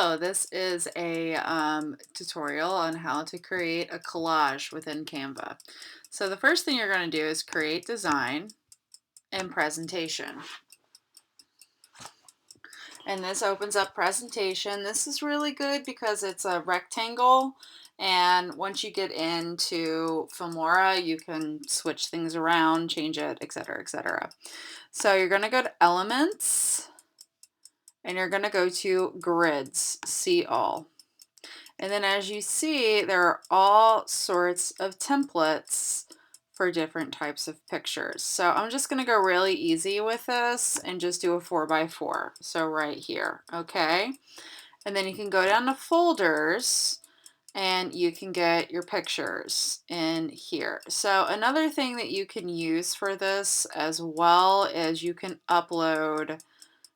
Hello, this is a tutorial on how to create a collage within Canva. So the first thing you're going to do is create design and presentation. And this opens up presentation. This is really good because it's a rectangle. And once you get into Filmora, you can switch things around, change it, etc., etc. So you're going to go to Elements. And you're going to go to Grids, See All. And then as you see, there are all sorts of templates for different types of pictures. So I'm just going to go really easy with this and just do a 4x4. So right here, okay? And then you can go down to folders and you can get your pictures in here. So another thing that you can use for this as well is you can upload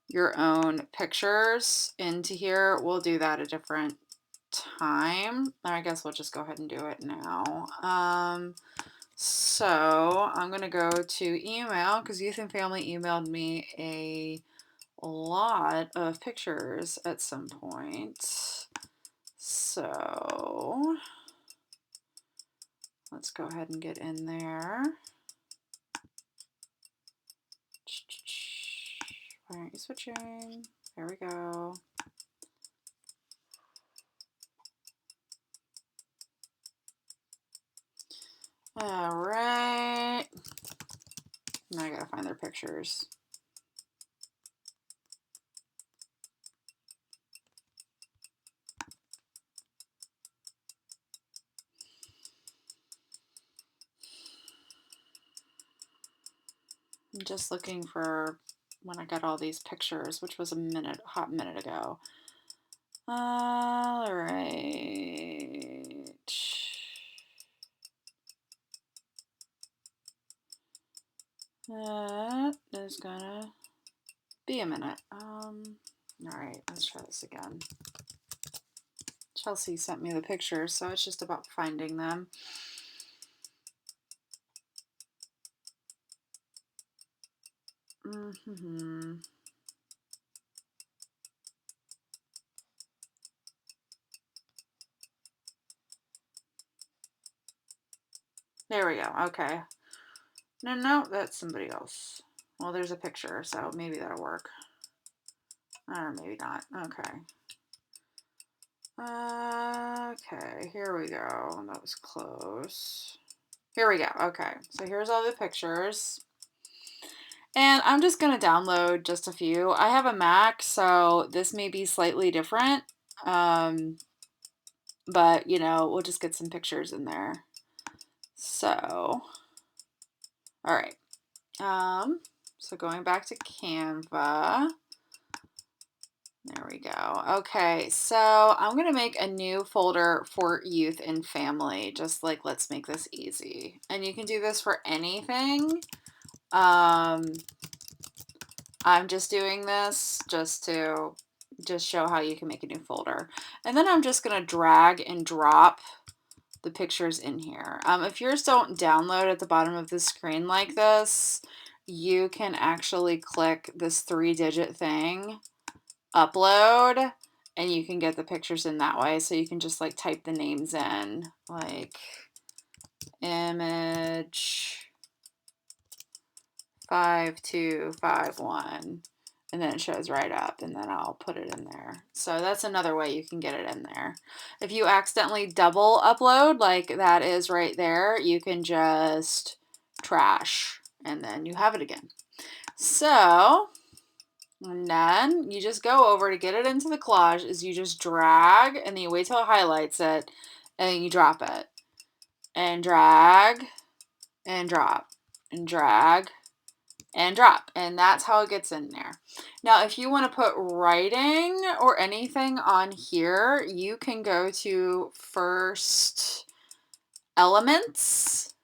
your own pictures into here. We'll do that a different time. I guess we'll just go ahead and do it now. So I'm going to go to email because Youth and Family emailed me a lot of pictures at some point. So let's go ahead and get in there. Why aren't you switching? There we go. All right. Now I gotta find their pictures. I'm just looking for when I got all these pictures, which was a hot minute ago. All right. That is gonna be a minute. All right, let's try this again. Chelsea sent me the pictures, so it's just about finding them. There we go. Okay. No, that's somebody else. Well, there's a picture, so maybe that'll work. Or maybe not. Okay. Okay, here we go. That was close. Here we go. Okay, so here's all the pictures. And I'm just going to download just a few. I have a Mac, so this may be slightly different. But, you know, we'll just get some pictures in there. So, all right. So going back to Canva. There we go. Okay, so I'm going to make a new folder for youth and family, just like let's make this easy. And you can do this for anything. I'm just doing this just to show how you can make a new folder. And then I'm just going to drag and drop the pictures in here. If yours don't download at the bottom of the screen like this, you can actually click this 3-digit thing, upload, and you can get the pictures in that way. So you can just like type the names in, like image 5251, and then it shows right up, and then I'll put it in there. So that's another way you can get it in there. If you accidentally double upload, like that is right there, you can just trash, and then you have it again. So, and then you just go over to get it into the collage is you just drag, and then you wait till it highlights it, and then you drop it, and drag, and drop, and drag, and drop, and that's how it gets in there. Now if you want to put writing or anything on here, you can go to first elements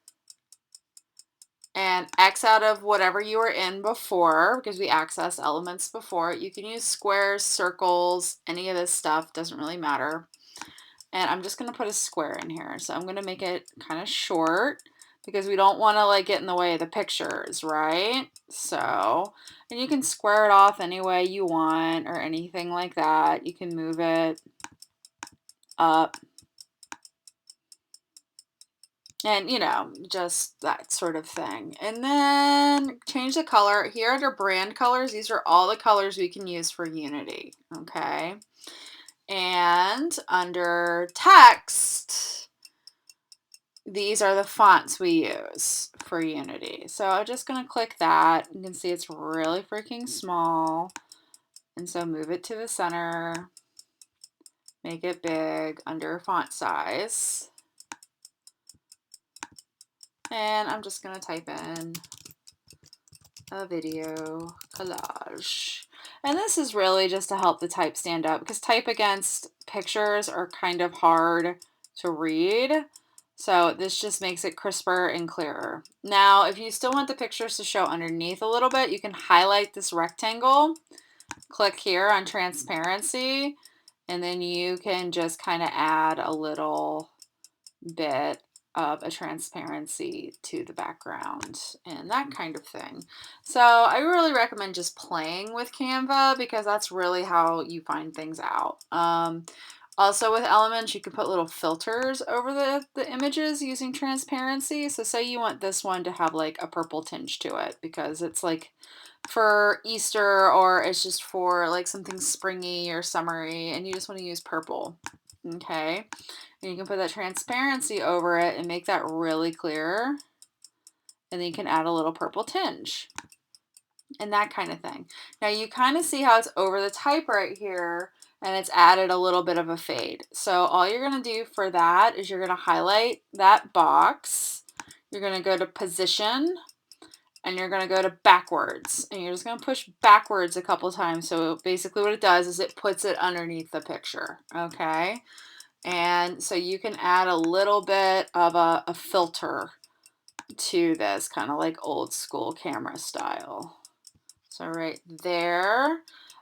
and X out of whatever you were in before, because we accessed elements before. You can use squares, circles, any of this stuff, doesn't really matter. And I'm just going to put a square in here, so I'm going to make it kind of short because we don't want to like get in the way of the pictures, right? So, and you can square it off any way you want or anything like that. You can move it up and, you know, just that sort of thing. And then change the color. Here under brand colors, these are all the colors we can use for Unity, okay? And under text, these are the fonts we use for Unity. So I'm just going to click that. You can see it's really freaking small. And so move it to the center. Make it big under font size. And I'm just going to type in a video collage. And this is really just to help the type stand up because type against pictures are kind of hard to read. So this just makes it crisper and clearer. Now, if you still want the pictures to show underneath a little bit, you can highlight this rectangle, click here on transparency, and then you can just kind of add a little bit of a transparency to the background and that kind of thing. So I really recommend just playing with Canva because that's really how you find things out. Also with elements, you can put little filters over the images using transparency. So say you want this one to have like a purple tinge to it because it's like for Easter or it's just for like something springy or summery and you just want to use purple. Okay. And you can put that transparency over it and make that really clear. And then you can add a little purple tinge and that kind of thing. Now you kind of see how it's over the type right here and it's added a little bit of a fade. So all you're going to do for that is you're going to highlight that box. You're going to go to position and you're going to go to backwards and you're just going to push backwards a couple times. So basically what it does is it puts it underneath the picture. Okay. And so you can add a little bit of a filter to this, kind of like old school camera style. So right there.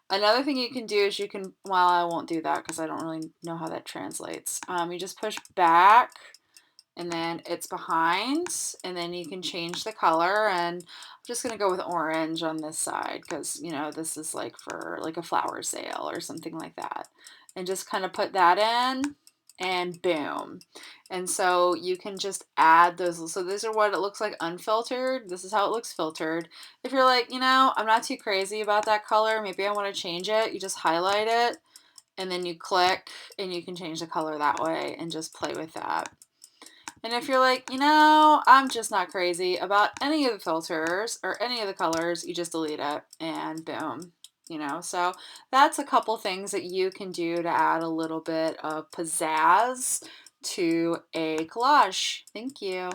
Another thing you can do is you can, well, I won't do that because I don't really know how that translates. You just push back and then it's behind and then you can change the color and I'm just going to go with orange on this side because, you know, this is like for like a flower sale or something like that. And just kind of put that in and boom. And so you can just add those. So these are what it looks like unfiltered. This is how it looks filtered. If you're like, you know, I'm not too crazy about that color, maybe I want to change it, you just highlight it and then you click and you can change the color that way and just play with that. And if you're like, you know, I'm just not crazy about any of the filters or any of the colors, you just delete it and boom, you know. So that's a couple things that you can do to add a little bit of pizzazz to a collage. Thank you.